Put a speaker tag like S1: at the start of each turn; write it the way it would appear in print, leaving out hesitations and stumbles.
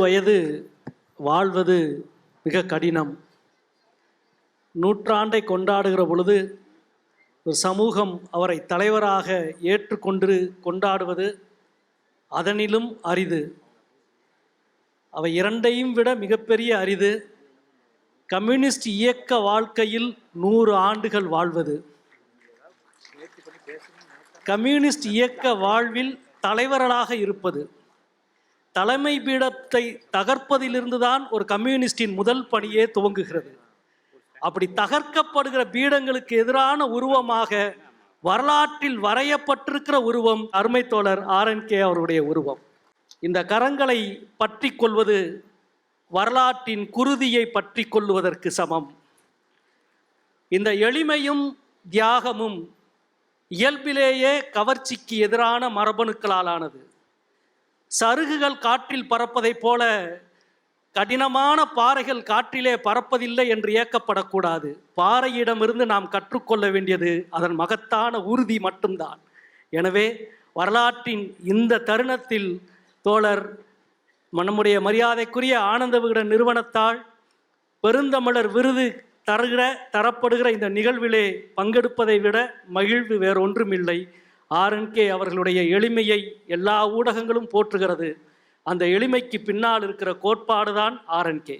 S1: வயது வாழ்வது மிக கடினம். நூற்றாண்டை கொண்டாடுகிற பொழுது ஒரு சமூகம் அவரை தலைவராக ஏற்றுக்கொண்டு கொண்டாடுவது அதனிலும் அரிது. அவை இரண்டையும் விட மிகப்பெரிய அரிது கம்யூனிஸ்ட் இயக்க வாழ்க்கையில் 100 ஆண்டுகள் வாழ்வது. கம்யூனிஸ்ட் இயக்க வாழ்வில் தலைவர்களாக இருப்பது. தலைமை பீடத்தை தகர்ப்பதிலிருந்து தான் ஒரு கம்யூனிஸ்டின் முதல் பணியே துவங்குகிறது. அப்படி தகர்க்கப்படுகிற பீடங்களுக்கு எதிரான உருவமாக வரலாற்றில் வரையப்பட்டிருக்கிற உருவம் அருமை தோழர் RNK அவருடைய உருவம். இந்த கரங்களை பற்றி கொள்வது வரலாற்றின் குருதியை பற்றி கொள்வதற்கு சமம். இந்த எளிமையும் தியாகமும் இயல்பிலேயே கவர்ச்சிக்கு எதிரான மரபணுக்களாலானது. சருகுகள் காற்றில் பறப்பதைப் போல கடினமான பாறைகள் காற்றிலே பறப்பதில்லை என்று ஏக்கப்படக்கூடாது. பாறையிடமிருந்து நாம் கற்றுக்கொள்ள வேண்டியது அதன் மகத்தான உறுதி மட்டும்தான். எனவே வரலாற்றின் இந்த தருணத்தில் தோழர் நம்முடைய மரியாதைக்குரிய ஆனந்த விகடன் நிறுவனத்தால் பெருந்தமிழர் விருது தரப்படுகிற இந்த நிகழ்விலே பங்கெடுப்பதை விட மகிழ்வு வேறொன்றுமில்லை. RNK அவர்களுடைய எளிமையை எல்லா ஊடகங்களும் போற்றுகிறது. அந்த எளிமைக்கு பின்னால் இருக்கிற கோட்பாடு தான் RNK.